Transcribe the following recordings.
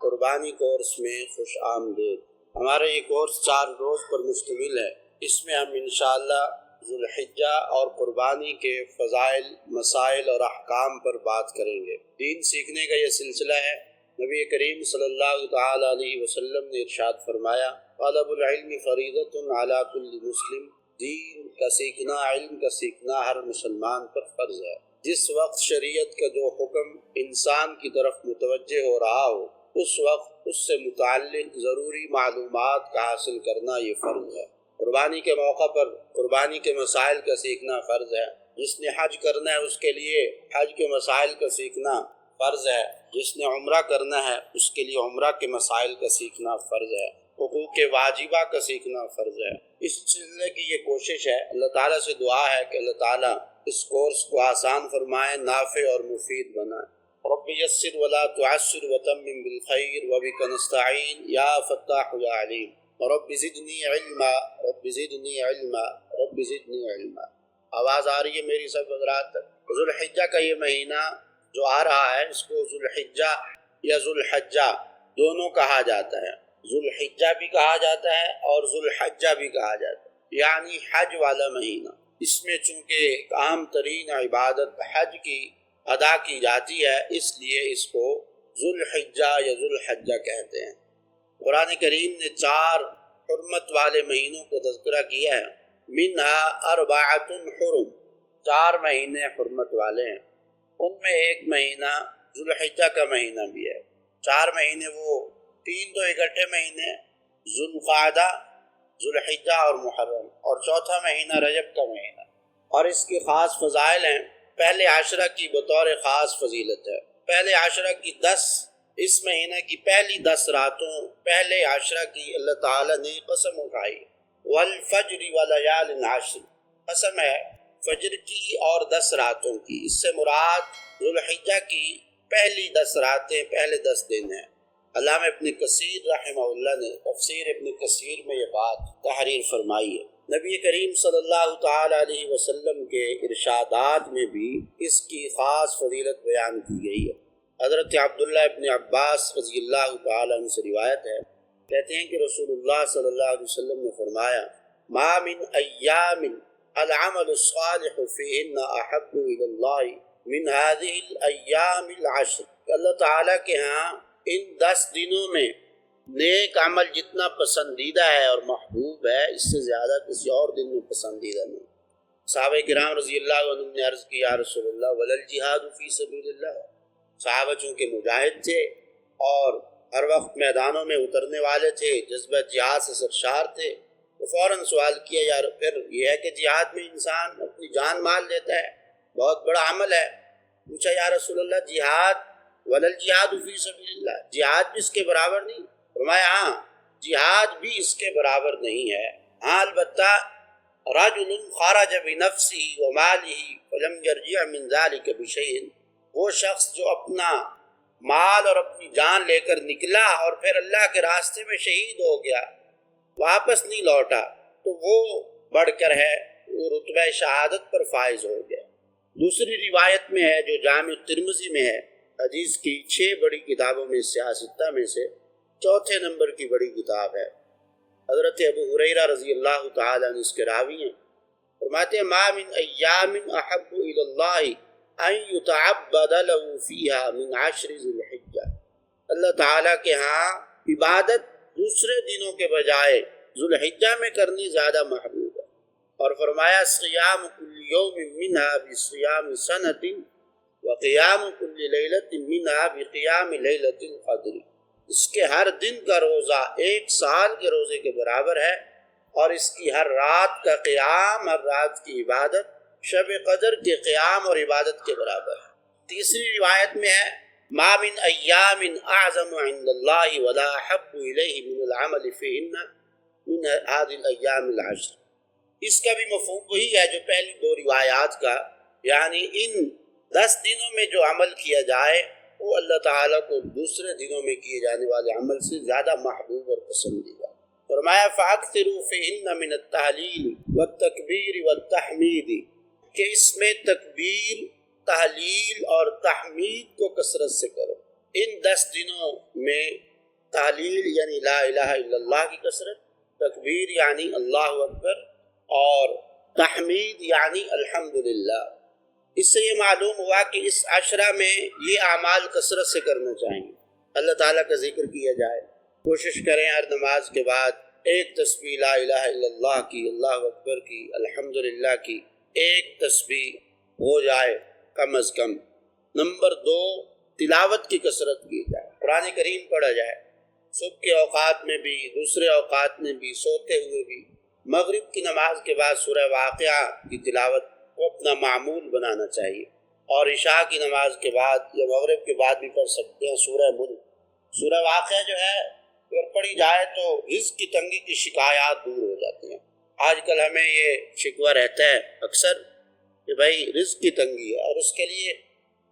قربانی کورس میں خوش آمدید۔ ہمارا یہ کورس 4 روز پر مشتمل ہے۔ اس میں ہم انشاءاللہ ذوالحجہ اور قربانی کے فضائل، مسائل اور احکام پر بات کریں گے۔ دین سیکھنے کا یہ سلسلہ ہے۔ نبی کریم صلی اللہ تعالی علیہ وسلم نے ارشاد فرمایا، طلب العلم فریضۃ علی کل مسلم، دین کا سیکھنا، علم کا سیکھنا ہر مسلمان پر فرض ہے۔ جس وقت شریعت کا جو حکم انسان کی طرف متوجہ ہو رہا ہو، اس وقت اس سے متعلق ضروری معلومات کا حاصل کرنا یہ فرض ہے۔ قربانی کے موقع پر قربانی کے مسائل کا سیکھنا فرض ہے۔ جس نے حج کرنا ہے اس کے لیے حج کے مسائل کا سیکھنا فرض ہے۔ جس نے عمرہ کرنا ہے اس کے لیے عمرہ کے مسائل کا سیکھنا فرض ہے۔ حقوق واجبہ کا سیکھنا فرض ہے۔ اس سلسلے کی یہ کوشش ہے، اللہ تعالیٰ سے دعا ہے کہ اللہ تعالیٰ اس کورس کو آسان فرمائے، نافع اور مفید بنائے۔ رب یسر ولا تعسر وتمم بالخیر وبک نستعین یا فتاح یا علیم۔ رب زدنی علما، رب زدنی علما، رب زدنی علما۔ آواز آ رہی ہے میری سب حضرات تک؟ ذوالحجہ کا یہ مہینہ جو آ رہا ہے اس کو ذوالحجہ یا ذوالحجہ دونوں کہا جاتا ہے۔ ذوالحجہ بھی کہا جاتا ہے اور ذوالحجہ بھی کہا جاتا ہے، یعنی حج والا مہینہ۔ اس میں چونکہ عام ترین عبادت حج کی ادا کی جاتی ہے، اس لیے اس کو ذوالحجہ یا ذوالحجہ کہتے ہیں۔ قرآن کریم نے 4 حرمت والے مہینوں کو تذکرہ کیا ہے۔ منہا اربعۃ حرم، 4 مہینے حرمت والے ہیں۔ ان میں ایک مہینہ ذوالحجہ کا مہینہ بھی ہے۔ 4 مہینے وہ 3 تو اکٹھے مہینے، ذوالقعدہ، ذوالحجہ اور محرم، اور چوتھا مہینہ رجب کا مہینہ۔ اور اس کی خاص فضائل ہیں۔ پہلے عشرہ کی بطور خاص فضیلت ہے۔ پہلے عشرہ کی 10، اس مہینہ کی پہلی 10 راتوں پہلے عشرہ کی اللہ تعالیٰ نے قسم اٹھائی، والفجر ولیال عشر، قسم ہے فجر کی اور 10 راتوں کی۔ اس سے مراد ذوالحجہ کی پہلی 10 راتیں، پہلے 10 دن ہیں۔ علامہ ابن کثیر رحمہ اللہ نے تفسیر ابن کثیر میں یہ بات تحریر فرمائی ہے۔ نبی کریم صلی اللہ تعالی علیہ وسلم کے ارشادات میں بھی اس کی خاص فضیلت بیان کی گئی ہے۔ حضرت عبداللہ ابن عباس رضی اللہ تعالی عنہ سے روایت ہے، کہتے ہیں کہ رسول اللہ صلی اللہ علیہ وسلم نے فرمایا، ما من ایام العمل الصالح فیہن احب الی اللہ من هذه الایام العشر، کہ اللہ تعالیٰ کے ہاں ان 10 دنوں میں نیک عمل جتنا پسندیدہ ہے اور محبوب ہے، اس سے زیادہ کسی اور دن میں پسندیدہ نہیں۔ صحابہ کرام رضی اللہ عنہم نے عرض کی، یا رسول اللہ ولل جہاد فی سبیل اللہ، صحابہ چونکہ مجاہد تھے اور ہر وقت میدانوں میں اترنے والے تھے، جذبہ جہاد سے سرشار تھے، تو فوراً سوال کیا، یار پھر یہ ہے کہ جہاد میں انسان اپنی جان مال دیتا ہے، بہت بڑا عمل ہے۔ پوچھا، یا رسول اللہ جہاد ولل جہاد فی سبیل اللہ، جہاد بھی اس کے برابر نہیں؟ فرمایا ہاں، جہاد بھی اس کے برابر نہیں ہے، ہاں البتہ رجل خرج بنفسہ ومالہ فلم یرجع من ذلک بشیء، وہ شخص جو اپنا مال اور اپنی جان لے کر نکلا اور پھر اللہ کے راستے میں شہید ہو گیا، واپس نہیں لوٹا، تو وہ بڑھ کر ہے، وہ رتبہ شہادت پر فائز ہو گیا۔ دوسری روایت میں ہے جو جامع ترمذی میں ہے، حدیث کی 6 بڑی کتابوں میں سیاستہ میں سے 4 نمبر کی بڑی کتاب ہے۔ حضرت ابو ہریرہ رضی اللہ تعالیٰ عنہ اس کے راوی ہیں، فرماتے ہیں، ما من ایام احب الی اللہ ان یتعبد له فیہا من 10 ذی الحجہ، اللہ تعالیٰ کے ہاں عبادت دوسرے دنوں کے بجائے ذوالحجہ میں کرنی زیادہ محبوب ہے۔ اور فرمایا، صیام کل یوم منہا بصیام سنۃ وقیام کل لیلۃ منہا بقیام لیلۃ القدر، اس کے ہر دن کا روزہ 1 سال کے روزے کے برابر ہے، اور اس کی ہر رات کا قیام، ہر رات کی عبادت شب قدر کے قیام اور عبادت کے برابر ہے۔ تیسری روایت میں ہے، ما من ایام اعظم عند اللہ ولا احب الیہ من العمل فیہن من هذه الایام العشر، اس کا بھی مفہوم وہی ہے جو پہلی 2 روایات کا، یعنی ان 10 دنوں میں جو عمل کیا جائے وہ اللہ تعالیٰ کو دوسرے دنوں میں کیے جانے والے عمل سے زیادہ محبوب اور پسندیدہ۔ فرمایا، فَأَكْثِرُوا فِيهِنَّ مِنَ التَّهْلِيلِ وَالتَّكْبِيرِ وَالتَّحْمِيدِ، کہ اس میں تکبیر، تحلیل اور تحمید کو کثرت سے کرو۔ ان 10 دنوں میں تحلیل یعنی لا الہ الا اللہ کی کثرت، تکبیر یعنی اللہ اکبر، اور تحمید یعنی الحمدللہ۔ اس سے یہ معلوم ہوا کہ اس عشرہ میں یہ اعمال کثرت سے کرنا چاہیے، اللہ تعالیٰ کا ذکر کیا جائے، کوشش کریں ہر نماز کے بعد ایک تسبیح لا الہ الا اللہ کی، اللہ اکبر کی، الحمدللہ کی ایک تسبیح ہو جائے کم از کم۔ نمبر 2، تلاوت کی کثرت کی جائے، قرآن کریم پڑھا جائے، صبح کے اوقات میں بھی، دوسرے اوقات میں بھی، سوتے ہوئے بھی۔ مغرب کی نماز کے بعد سورہ واقعہ کی تلاوت کو اپنا معمول بنانا چاہیے، اور عشاء کی نماز کے بعد یا مغرب کے بعد بھی پڑھ سکتے ہیں سورہ ملک۔ سورہ واقعہ جو ہے اگر پڑھی جائے تو رزق کی تنگی کی شکایات دور ہو جاتی ہیں۔ آج کل ہمیں یہ شکوہ رہتا ہے اکثر کہ بھائی رزق کی تنگی ہے، اور اس کے لیے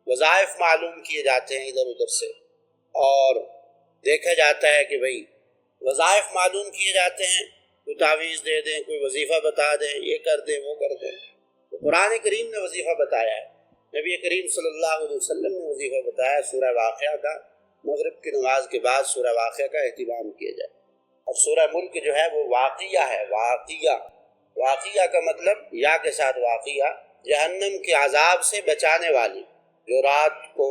وظائف معلوم کیے جاتے ہیں ادھر ادھر سے، اور دیکھا جاتا ہے کہ بھائی وظائف معلوم کیے جاتے ہیں، کوئی تعویذ دے دیں، کوئی وظیفہ بتا دیں، یہ کر دیں وہ کر دیں۔ تو قرآن کریم نے وظیفہ بتایا ہے، نبی کریم صلی اللہ علیہ وسلم نے وظیفہ بتایا سورہ واقعہ کا، مغرب کی نماز کے بعد سورہ واقعہ کا اہتمام کیا جائے۔ اور سورہ ملک جو ہے وہ واقعہ ہے، واقعہ، واقعہ کا مطلب یا کے ساتھ واقعہ، جہنم کے عذاب سے بچانے والی، جو رات کو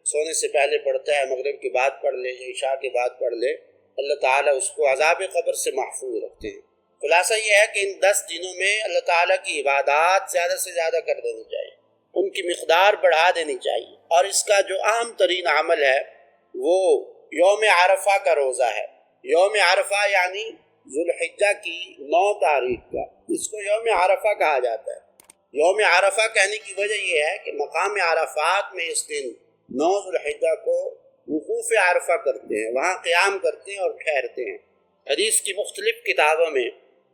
سونے سے پہلے پڑھتا ہے، مغرب کے بعد پڑھ لے یا عشاء کے بعد پڑھ لے، اللہ تعالیٰ اس کو عذاب قبر سے محفوظ رکھتے ہیں۔ خلاصہ یہ ہے کہ ان 10 دنوں میں اللہ تعالیٰ کی عبادات زیادہ سے زیادہ کر دینی چاہیے، ان کی مقدار بڑھا دینی چاہیے، اور اس کا جو اہم ترین عمل ہے وہ یوم عرفہ کا روزہ ہے۔ یوم عرفہ یعنی ذوالحجہ کی 9 تاریخ کا، اس کو یوم عرفہ کہا جاتا ہے۔ یوم عرفہ کہنے کی وجہ یہ ہے کہ مقام عرفات میں اس دن 9 ذوالحجہ کو وقوف عرفہ کرتے ہیں، وہاں قیام کرتے ہیں اور ٹھہرتے ہیں۔ حدیث کی مختلف کتابوں میں،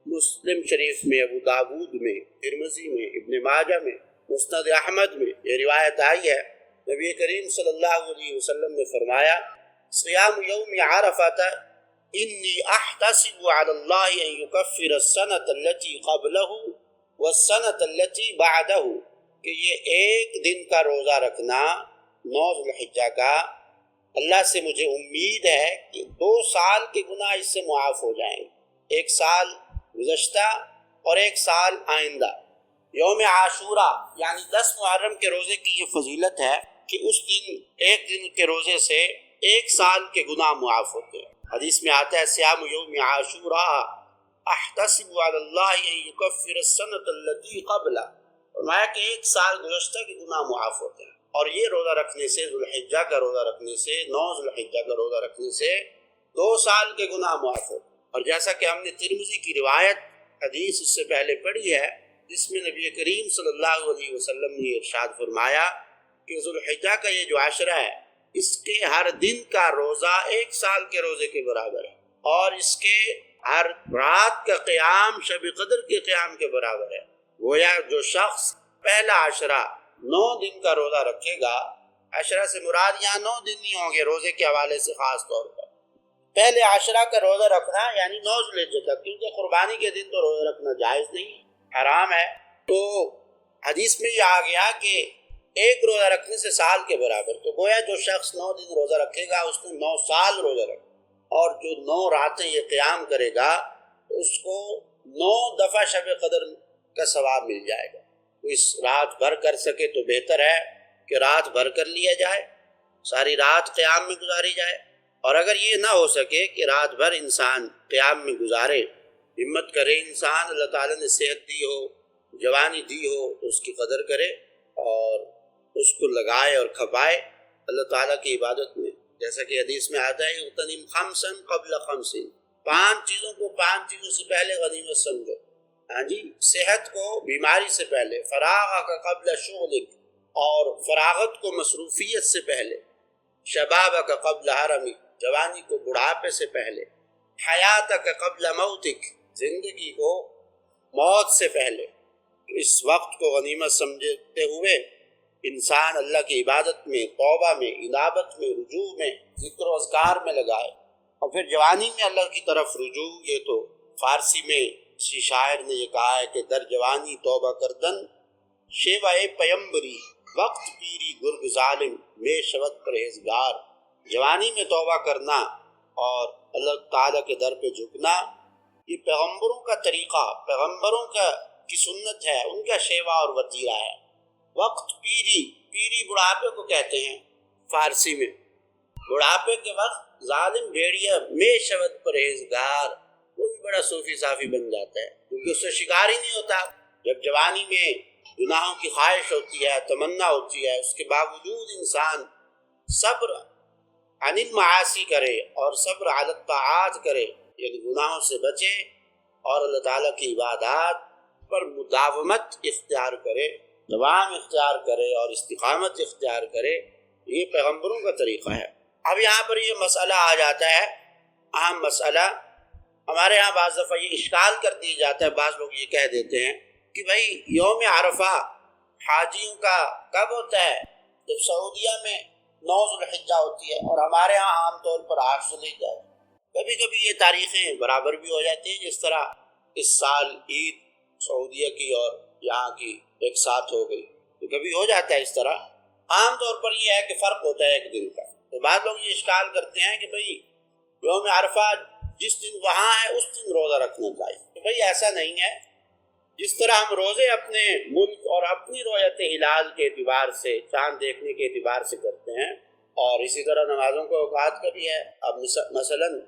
مسلم شریف میں، ابو داود میں، ترمذی میں، ابن ماجہ میں، مسند احمد میں یہ روایت آئی ہے، نبی کریم صلی اللہ علیہ وسلم نے فرمایا صیام یوم عرفہ انی احتسب علی اللہ ان یکفر السنۃ التي قبلہ والسنۃ التي بعدہ، کہ یہ ایک دن کا روزہ رکھنا 9 ذوالحجہ کا، اللہ سے مجھے امید ہے کہ 2 سال کے گناہ اس سے معاف ہو جائیں، 1 سال گزشتہ اور 1 سال آئندہ۔ یوم عاشورہ یعنی 10 محرم کے روزے کی یہ فضیلت ہے کہ اس دن ایک دن کے روزے سے 1 سال کے گناہ معاف ہوتے ہیں۔ حدیث میں آتا ہے صیام یوم عاشورہ احتسب علی اللہ ان یکفر السنۃ التي قبلہ، فرمایا کہ 1 سال گزشتہ کے گناہ معاف ہوتے ہیں، اور یہ روزہ رکھنے سے، ذوالحجہ کا روزہ رکھنے سے، 9 ذوالحجہ کا روزہ رکھنے سے 2 سال کے گناہ معاف ہوتے ہیں۔ اور جیسا کہ ہم نے ترمذی کی روایت حدیث اس سے پہلے پڑھی ہے، جس میں نبی کریم صلی اللہ علیہ وسلم نے ارشاد فرمایا کہ ذوالحجہ کا یہ جو عشرہ ہے، اس کے ہر دن کا روزہ 1 سال کے روزے کے برابر ہے، اور اس کے ہر رات کا قیام شب قدر کے قیام کے برابر ہے۔ گویا جو شخص پہلا عشرہ 9 دن کا روزہ رکھے گا، عشرہ سے مراد یہاں 9 دن نہیں ہوں گے روزے کے حوالے سے، خاص طور پر پہلے عشرہ کا روزہ رکھنا یعنی 9 ذوالحجہ تک، کیونکہ قربانی کے دن تو روزہ رکھنا جائز نہیں، حرام ہے۔ تو حدیث میں یہ آ گیا کہ 1 روزہ رکھنے سے سال کے برابر، تو گویا جو شخص 9 دن روزہ رکھے گا اس نے 9 سال روزہ رکھا، اور جو 9 راتیں یہ قیام کرے گا تو اس کو 9 دفعہ شب قدر کا ثواب مل جائے گا۔ اس رات بھر کر سکے تو بہتر ہے کہ رات بھر کر لیا جائے، ساری رات قیام میں گزاری جائے، اور اگر یہ نہ ہو سکے کہ رات بھر انسان قیام میں گزارے، ہمت کرے انسان، اللہ تعالیٰ نے صحت دی ہو، جوانی دی ہو تو اس کی قدر کرے اور اس کو لگائے اور کھپائے اللہ تعالیٰ کی عبادت میں، جیسا کہ حدیث میں آتا ہے اغتنم خمسا قبل خمس، 5 چیزوں کو 5 چیزوں سے پہلے غنیمت سمجھو، ہاں جی، صحت کو بیماری سے پہلے، فراغک قبل شغلک، اور فراغت کو مصروفیت سے پہلے، شبابک قبل حرمک، جوانی کو بڑھاپے سے پہلے، حیاتک قبل موتک، زندگی کو موت سے پہلے۔ اس وقت کو غنیمت سمجھتے ہوئے انسان اللہ کی عبادت میں، توبہ میں، انابت میں، رجوع میں، ذکر و اذکار میں لگائے، اور پھر جوانی میں اللہ کی طرف رجوع۔ یہ تو فارسی میں کسی شاعر نے یہ کہا ہے کہ در جوانی توبہ کردن شیوہ پیمبری، وقت پیری گرگ ظالم میں شود پرہیزگار۔ جوانی میں توبہ کرنا اور اللہ تعالیٰ کے در پہ جھکنا، یہ پیغمبروں کا طریقہ، پیغمبروں کی سنت ہے، ان کا شیوا اور وتیرہ ہے۔ وقت پیری، پیری بڑھاپے کو کہتے ہیں فارسی میں۔ بڑھاپے کے وقت ظالم بھیڑیا میں شود پرہیزگار، وہ بھی بڑا صوفی صافی بن جاتا ہے، کیونکہ اس سے شکار ہی نہیں ہوتا۔ جب جوانی میں گناہوں کی خواہش ہوتی ہے، تمنا ہوتی ہے، اس کے باوجود انسان صبر عن المعاصی کرے اور صبر علی الطاعات کرے، یعنی گناہوں سے بچے اور اللہ تعالیٰ کی عبادات پر مداومت اختیار کرے، دوام اختیار کرے اور استقامت اختیار کرے، یہ پیغمبروں کا طریقہ ہے۔ اب یہاں پر یہ مسئلہ آ جاتا ہے، اہم مسئلہ۔ ہمارے ہاں بعض دفعہ یہ اشکال کر دیا جاتا ہے، بعض لوگ یہ کہہ دیتے ہیں کہ بھائی یوم عرفہ حاجیوں کا کب ہوتا ہے؟ جب سعودیہ میں 9 ذوالحجہ ہوتی ہے اور ہمارے ہاں عام طور پر 8 ذوالحجہ ہے۔ کبھی کبھی یہ تاریخیں برابر بھی ہو جاتی ہیں، جس طرح اس سال عید سعودیہ کی اور یہاں کی ایک ساتھ ہو گئی، تو کبھی ہو جاتا ہے اس طرح۔ عام طور پر یہ ہے کہ فرق ہوتا ہے ایک دن کا۔ تو بعض لوگ یہ اشکال کرتے ہیں کہ بھئی یوم عرفہ جس دن وہاں ہے اس دن روزہ رکھنا چاہیے۔ تو بھئی ایسا نہیں ہے۔ جس طرح ہم روزے اپنے ملک اور اپنی رؤیت ہلال کے اعتبار سے، چاند دیکھنے کے اعتبار سے کرتے ہیں، اور اسی طرح نمازوں کا اوقات کا بھی ہے۔ اب مثلاً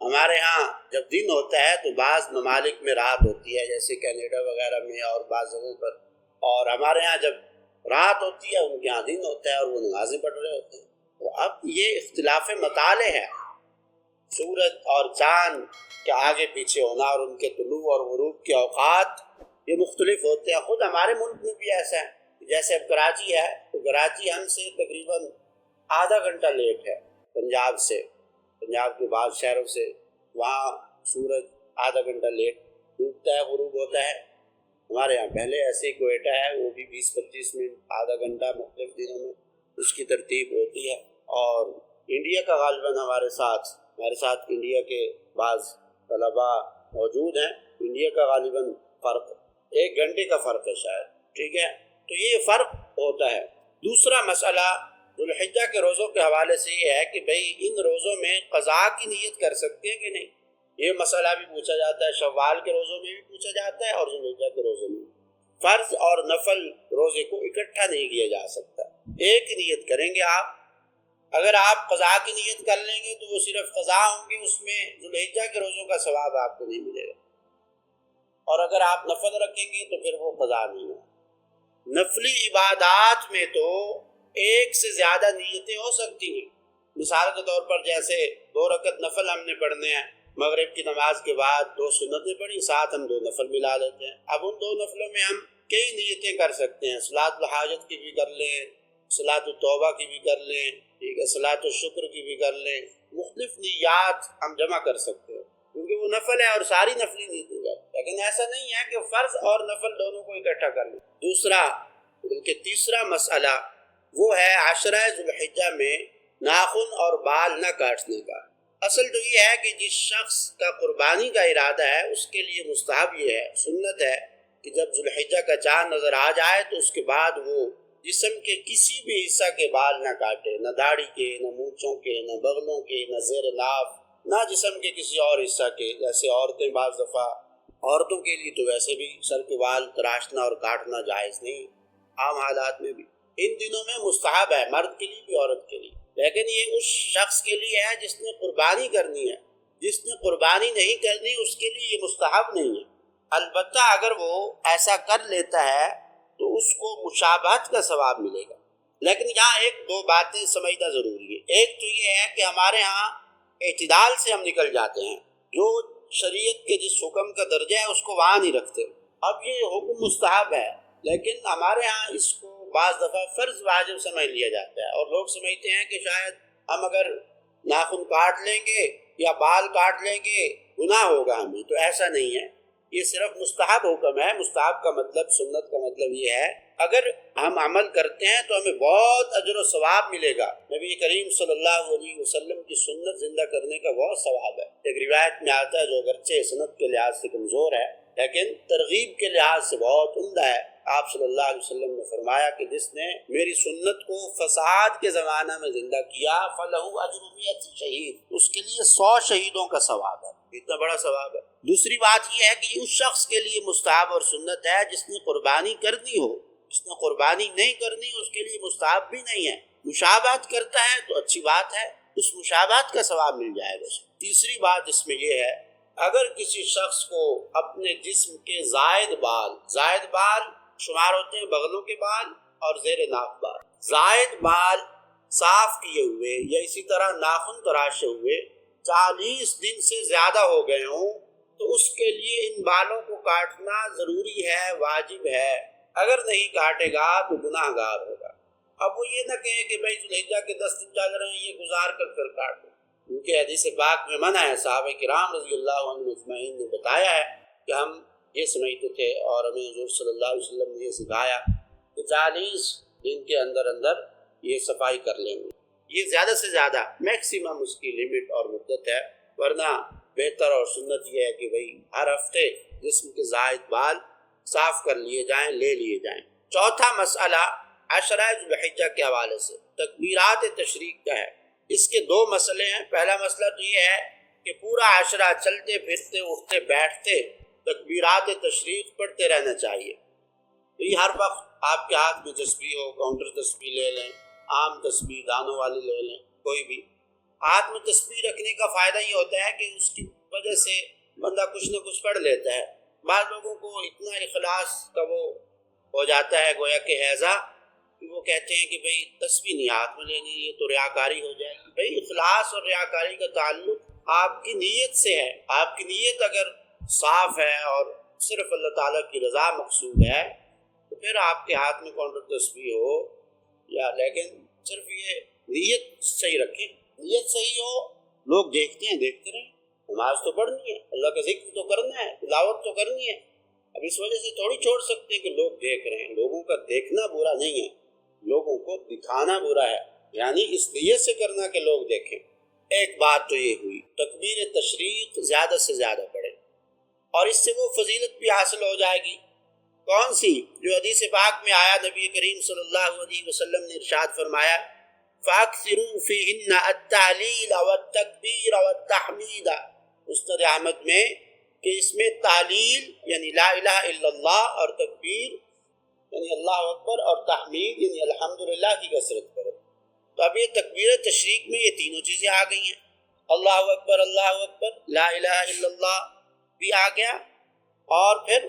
ہمارے ہاں جب دن ہوتا ہے تو بعض ممالک میں رات ہوتی ہے، جیسے کینیڈا وغیرہ میں اور بعض جگہوں پر، اور ہمارے ہاں جب رات ہوتی ہے ان کے ہاں دن ہوتا ہے اور وہ نمازیں پڑھ رہے ہوتے ہیں۔ تو اب یہ اختلاف مطالع ہے، سورج اور چاند کے آگے پیچھے ہونا اور ان کے طلوع اور غروب کے اوقات یہ مختلف ہوتے ہیں۔ خود ہمارے ملک میں بھی ایسا ہے، جیسے اب کراچی ہے تو کراچی ہم سے تقریباً آدھا گھنٹہ لیٹ ہے پنجاب سے، پنجاب کے بعض شہروں سے، وہاں سورج آدھا گھنٹہ لیٹ ڈوبتا ہے، غروب ہوتا ہے۔ ہمارے ہاں پہلے ایسے ہی کوئٹہ ہے، وہ بھی 20-25 منٹ، آدھا گھنٹہ مختلف دنوں میں اس کی ترتیب ہوتی ہے۔ اور انڈیا کا غالباً ہمارے ساتھ انڈیا کے بعض طلباء موجود ہیں، انڈیا کا غالباً فرق 1 گھنٹے کا فرق ہے شاید، ٹھیک ہے۔ تو یہ فرق ہوتا ہے۔ دوسرا مسئلہ ذوالحجہ کے روزوں کے حوالے سے یہ ہے کہ بھئی ان روزوں میں قضاء کی نیت کر سکتے ہیں کہ نہیں، یہ مسئلہ بھی پوچھا جاتا ہے۔ شوال کے روزوں میں بھی پوچھا جاتا ہے اور ذوالحجہ کے روزوں میں۔ فرض اور نفل روزے کو اکٹھا نہیں کیا جا سکتا، ایک نیت کریں گے آپ۔ اگر آپ قضاء کی نیت کر لیں گے تو وہ صرف قضاء ہوں گے، اس میں ذوالحجہ کے روزوں کا ثواب آپ کو نہیں ملے گا، اور اگر آپ نفل رکھیں گے تو پھر وہ قضاء نہیں ہوگا۔ نفلی عبادات میں تو ایک سے زیادہ نیتیں ہو سکتی ہیں۔ مثال کے طور پر جیسے 2 رکعت نفل ہم نے پڑھنے ہیں، مغرب کی نماز کے بعد 2 سنتیں پڑھی، ساتھ ہم 2 نفل ملا لیتے ہیں۔ اب ان 2 نفلوں میں ہم کئی نیتیں کر سکتے ہیں، صلاۃ الحاجت کی بھی کر لیں، صلاۃ التوبہ کی بھی کر لیں، ٹھیک ہے، صلاۃ الشکر کی بھی کر لیں، مختلف نیات ہم جمع کر سکتے ہیں، کیونکہ وہ نفل ہے اور ساری نفلی نیتیں ہیں۔ لیکن ایسا نہیں ہے کہ فرض اور نفل دونوں کو اکٹھا کر لیں۔ دوسرا بلکہ تیسرا مسئلہ وہ ہے عشرہ ذوالحجہ میں ناخن اور بال نہ کاٹنے کا۔ اصل تو یہ ہے کہ جس شخص کا قربانی کا ارادہ ہے اس کے لیے مستحب یہ ہے، سنت ہے کہ جب ذوالحجہ کا چاند نظر آ جائے تو اس کے بعد وہ جسم کے کسی بھی حصہ کے بال نہ کاٹے، نہ داڑھی کے، نہ مونچھوں کے، نہ بغلوں کے، نہ زیر ناف، نہ جسم کے کسی اور حصہ کے۔ جیسے عورتیں بعض دفعہ، عورتوں کے لیے تو ویسے بھی سر کے بال تراشنا اور کاٹنا جائز نہیں، عام حالات میں بھی۔ ان دنوں میں مستحب ہے، مرد کے لیے بھی عورت کے لیے، لیکن یہ اس شخص کے لیے ہے جس نے قربانی کرنی ہے۔ جس نے قربانی نہیں کرنی اس کے لیے یہ مستحب نہیں ہے۔ البتہ اگر وہ ایسا کر لیتا ہے تو اس کو مشابہت کا ثواب ملے گا۔ لیکن یہاں 1-2 باتیں سمجھنا ضروری ہے۔ ایک تو یہ ہے کہ ہمارے ہاں اعتدال سے ہم نکل جاتے ہیں، جو شریعت کے جس حکم کا درجہ ہے اس کو وہاں نہیں رکھتے۔ اب یہ حکم مستحب ہے لیکن ہمارے ہاں اس کو بعض دفعہ فرض واجب سمجھ لیا جاتا ہے، اور لوگ سمجھتے ہیں کہ شاید ہم اگر ناخن کاٹ لیں گے یا بال کاٹ لیں گے گناہ ہوگا ہمیں، تو ایسا نہیں ہے، یہ صرف مستحب حکم ہے۔ مستحب کا مطلب، سنت کا مطلب یہ ہے اگر ہم عمل کرتے ہیں تو ہمیں بہت اجر و ثواب ملے گا۔ نبی کریم صلی اللہ علیہ وسلم کی سنت زندہ کرنے کا بہت ثواب ہے۔ ایک روایت میں آتا ہے جو اگرچہ سنت کے لحاظ سے کمزور ہے لیکن ترغیب کے لحاظ سے بہت عمدہ ہے، آپ صلی اللہ علیہ وسلم نے فرمایا کہ جس نے میری سنت کو فساد کے زمانہ میں زندہ کیا فلہو اجر 100 شہید، اس کے لیے 100 شہیدوں کا ثواب ہے، اتنا بڑا ثواب ہے۔ دوسری بات یہ ہے کہ اس شخص کے لیے مستحب اور سنت ہے جس نے قربانی کرنی ہو، جس نے قربانی نہیں کرنی اس کے لیے مستحب بھی نہیں ہے، مشابہت کرتا ہے تو اچھی بات ہے، اس مشابہت کا ثواب مل جائے گا۔ تیسری بات اس میں یہ ہے، اگر کسی شخص کو اپنے جسم کے زائد بال شمار ہوتے ہیں بغلوں کے بال اور زیر ناف بال، زائد بال صاف کیے ہوئے یا اسی طرح ناخن تراشے ہوئے 40 دن سے زیادہ ہو گئے ہوں تو اس کے لیے ان بالوں کو کاٹنا ضروری ہے، واجب ہے، اگر نہیں کاٹے گا تو گناہ گار ہوگا۔ اب وہ یہ نہ کہیں کہ بھائی ذوالحجہ کے 10 دن چل رہے ہیں یہ گزار کر پھر کاٹ دو، کیونکہ حدیث پاک میں منع ہے۔ صحابہ کرام رضی اللہ عنہ اجمعین نے بتایا ہے کہ ہم یہ سمجھتے تھے اور ہمیں حضور صلی اللہ علیہ وسلم نے یہ سکھایا کہ 40 دن کے اندر یہ صفائی کر لیں گے، یہ زیادہ سے زیادہ میکسیمم اس کی لمٹ اور مدت ہے، ورنہ بہتر اور سنت یہ ہے کہ بھئی ہر ہفتے جسم کے زائد بال صاف کر لیے جائیں، لے لیے جائیں۔ چوتھا مسئلہ عشرہ ذوالحجہ کے حوالے سے تکبیرات تشریق کا ہے۔ اس کے 2 مسئلے ہیں۔ پہلا مسئلہ تو یہ ہے کہ پورا عشرہ چلتے پھرتے اٹھتے بیٹھتے تکبیرات تشریق پڑھتے رہنا چاہیے۔ یہ ہر وقت آپ کے ہاتھ میں تسبیح ہو، کاؤنٹر تسبیح لے لیں، عام تسبیح دانوں والی لے لیں، کوئی بھی ہاتھ میں تسبیح رکھنے کا فائدہ یہ ہوتا ہے کہ اس کی وجہ سے بندہ کچھ نہ کچھ پڑھ لیتا ہے۔ بعض لوگوں کو اتنا اخلاص کا وہ ہو جاتا ہے گویا کہ ہیضہ، وہ کہتے ہیں کہ بھئی تسبیح نہیں ہاتھ میں لینی، یہ تو ریاکاری ہو جائے گی۔ بھئی اخلاص اور ریاکاری کا تعلق آپ کی نیت سے ہے۔ آپ کی نیت اگر صاف ہے اور صرف اللہ تعالیٰ کی رضا مقصود ہے تو پھر آپ کے ہاتھ میں کاؤنٹر تسبیح ہو یا، لیکن صرف یہ نیت صحیح رکھیں، نیت صحیح ہو، لوگ دیکھتے ہیں دیکھتے رہیں، نماز تو پڑھنی ہے، اللہ کا ذکر تو کرنا ہے، تلاوت تو کرنی ہے۔ اب اس وجہ سے تھوڑی چھوڑ سکتے ہیں کہ لوگ دیکھ رہے ہیں۔ لوگوں کا دیکھنا برا نہیں ہے، لوگوں کو دکھانا برا ہے، یعنی اس نیت سے کرنا کہ لوگ دیکھیں۔ ایک بات تو یہ ہوئی، تکبیر تشریق زیادہ سے زیادہ پڑھیں اور اس سے وہ فضیلت بھی حاصل ہو جائے گی۔ کون سی؟ جو حدیث پاک میں آیا، نبی کریم صلی اللہ علیہ وسلم نے ارشاد فرمایا فَأَكْثِرُوا فِيهِنَّ التَّعْلِيلَ وَالتَّكْبِيرَ وَالتَّحْمِيدَ، مسند احمد میں کہ اس میں تعلیل یعنی لا الہ الا اللہ اور تکبیر یعنی اللہ اکبر اور تحمید یعنی الحمدللہ کی کثرت کرو۔ تو اب یہ تکبیر تشریق میں یہ تینوں چیزیں آ گئی ہیں، اللہ اکبر لا الہ الا اللہ بھی آ گیا اور پھر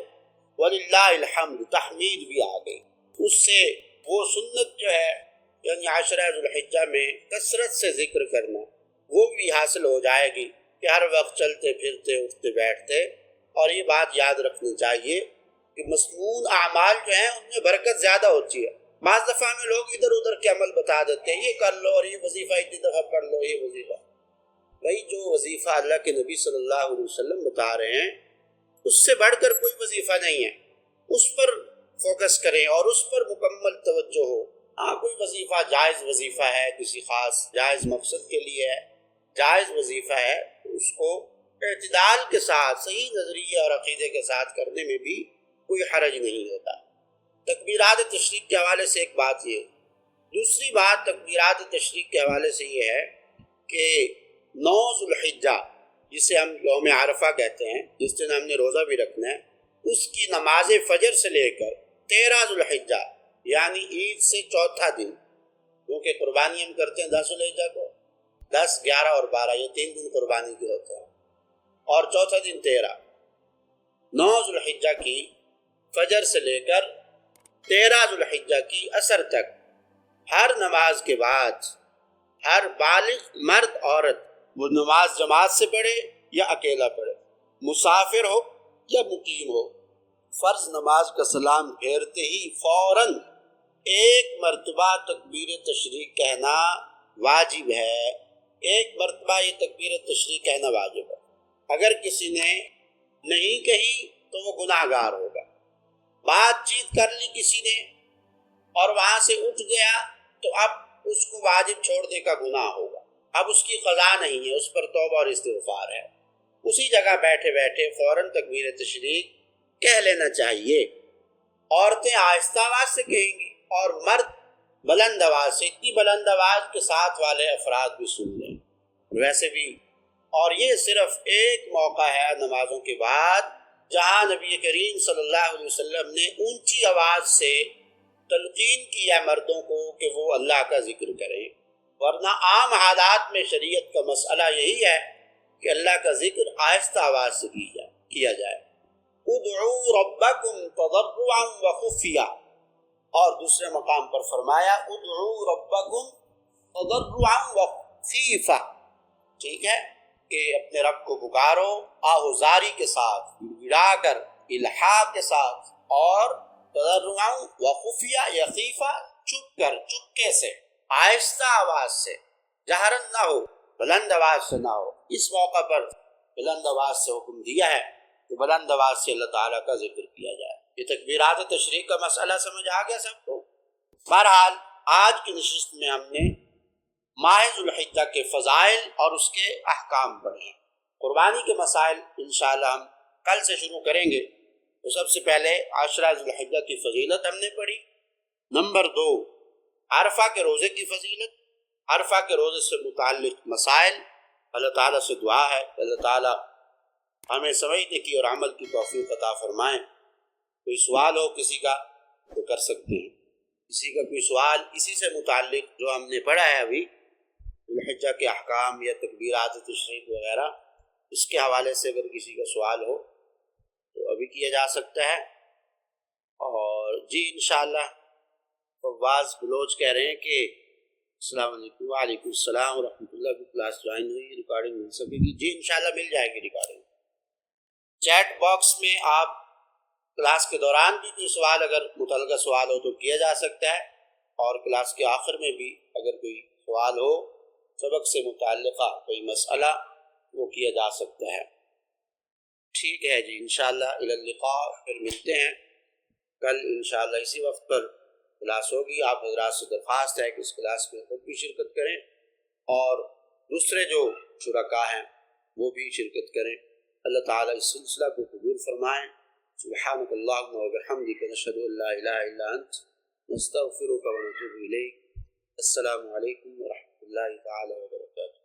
وَلِلَّهِ الْحَمْدُ تحمید بھی آ گئی۔ اس سے وہ سنت جو ہے یعنی عشرہ ذوالحجہ میں کثرت سے ذکر کرنا وہ بھی حاصل ہو جائے گی کہ ہر وقت چلتے پھرتے اٹھتے بیٹھتے۔ اور یہ بات یاد رکھنی چاہیے کہ مسنون اعمال جو ہیں ان میں برکت زیادہ ہوتی ہے۔ بعض دفعہ میں لوگ ادھر ادھر کے عمل بتا دیتے ہیں، یہ کر لو اور یہ وظیفہ اتنی دفعہ پڑھ لو، یہ وظیفہ۔ بھائی جو وظیفہ اللہ کے نبی صلی اللہ علیہ وسلم بتا رہے ہیں اس سے بڑھ کر کوئی وظیفہ نہیں ہے، اس پر فوکس کریں اور اس پر مکمل توجہ ہو۔ ہاں کوئی وظیفہ جائز وظیفہ ہے، کسی خاص جائز مقصد کے لیے ہے، جائز وظیفہ ہے، اس کو اعتدال کے ساتھ صحیح نظریے اور عقیدے کے ساتھ کرنے میں بھی کوئی حرج نہیں ہوتا۔ تکبیرات تشریق کے حوالے سے ایک بات یہ، دوسری بات تکبیرات تشریق کے حوالے سے یہ ہے کہ 9 ذوالحجہ جسے ہم یوم عرفہ کہتے ہیں، جس دن ہم نے روزہ بھی رکھنا ہے، اس کی نماز فجر سے لے کر 13 ذوالحجہ یعنی عید سے چوتھا دن، کیونکہ قربانی ہم کرتے ہیں 10 ذوالحجہ کو، 10، 11 اور 12 یہ 3 دن قربانی کے ہوتے ہیں، اور چوتھا دن 13، 9 ذوالحجہ کی فجر سے لے کر 13 ذوالحجہ کی عصر تک ہر نماز کے بعد ہر بالغ مرد عورت وہ نماز جماعت سے پڑھے یا اکیلا پڑھے، مسافر ہو یا مقیم ہو، فرض نماز کا سلام پھیرتے ہی فوراً ایک مرتبہ تکبیر تشریق کہنا واجب ہے، ایک مرتبہ یہ تکبیر تشریق کہنا واجب ہے۔ اگر کسی نے نہیں کہی تو وہ گناہ گار ہوگا۔ بات چیت کر لی کسی نے اور وہاں سے اٹھ گیا تو اب اس کو واجب چھوڑنے کا گناہ ہوگا، اب اس کی قضا نہیں ہے، اس پر توبہ اور استغفار ہے۔ اسی جگہ بیٹھے بیٹھے فوراً تکبیر تشریق کہہ لینا چاہیے عورتیں آہستہ آواز سے کہیں گی اور مرد بلند آواز سے، اتنی بلند آواز کے ساتھ والے افراد بھی سن لیں۔ ویسے بھی، اور یہ صرف ایک موقع ہے نمازوں کے بعد جہاں نبی کریم صلی اللہ علیہ وسلم نے اونچی آواز سے تلقین کیا مردوں کو کہ وہ اللہ کا ذکر کریں، ورنہ عام حالات میں شریعت کا مسئلہ یہی ہے کہ اللہ کا ذکر آہستہ آواز سے کیا جائے۔ ادعوا ربکم تضرعا وخفیا، اور دوسرے مقام پر فرمایا ادعوا ربکم تضرعا وخفیفا، ٹھیک ہے، کہ اپنے رب کو پکارو آہوزاری کے ساتھ، گڑا کر، الحاح کے ساتھ، اور تضرعا وخفیا یا خیفہ، چھپ کر، چپکے سے، آہستہ آواز سے، جہرن نہ ہو، بلند آواز سے نہ ہو۔ اس موقع پر بلند آواز سے حکم دیا ہے کہ بلند آواز سے اللہ تعالیٰ کا ذکر کیا جائے۔ یہ تکبیرات تشریق کا مسئلہ سمجھ آ گیا سب کو؟ بہرحال آج کی نشست میں ہم نے ماہ ذو الحجہ کے فضائل اور اس کے احکام پڑھے ہیں۔ قربانی کے مسائل انشاءاللہ ہم کل سے شروع کریں گے۔ تو سب سے پہلے عاشرہ ذو الحجہ کی فضیلت ہم نے پڑھی۔ نمبر 2، عرفہ کے روزے کی فضیلت، عرفہ کے روزے سے متعلق مسائل۔ اللہ تعالیٰ سے دعا ہے کہ اللہ تعالیٰ ہمیں سمجھنے کی اور عمل کی توفیق عطا فرمائیں۔ کوئی سوال ہو کسی کا تو کر سکتے ہیں، کسی کا کوئی سوال اسی سے متعلق جو ہم نے پڑھا ہے ابھی ذو الحجہ کے احکام یا تکبیرات تشریق وغیرہ، اس کے حوالے سے اگر کسی کا سوال ہو تو ابھی کیا جا سکتا ہے۔ اور جی انشاءاللہ فواز بلوچ کہہ رہے ہیں کہ السلام علیکم، وعلیکم السلام ورحمۃ اللہ، کی کلاس جوائن ہوئی، ریکارڈنگ مل سکے گی؟ جی انشاءاللہ مل جائے گی ریکارڈنگ۔ چیٹ باکس میں آپ کلاس کے دوران بھی کوئی سوال اگر متعلقہ سوال ہو تو کیا جا سکتا ہے، اور کلاس کے آخر میں بھی اگر کوئی سوال ہو سبق سے متعلقہ کوئی مسئلہ وہ کیا جا سکتا ہے۔ ٹھیک ہے جی، انشاءاللہ الی اللقاء، پھر ملتے ہیں کل انشاءاللہ اسی وقت پر کلاس ہوگی۔ آپ حضرات سے درخواست ہے کہ اس کلاس میں خود بھی شرکت کریں اور دوسرے جو شرکاء ہیں وہ بھی شرکت کریں۔ اللہ تعالیٰ اس سلسلہ کو قبول فرمائیں۔ سبحانک اللہم وبحمدک، نشہد ان لا الہ الا انت، نستغفرک ونتوب الیک۔ السلام علیکم ورحمۃ اللہ تعالیٰ وبرکاتہ۔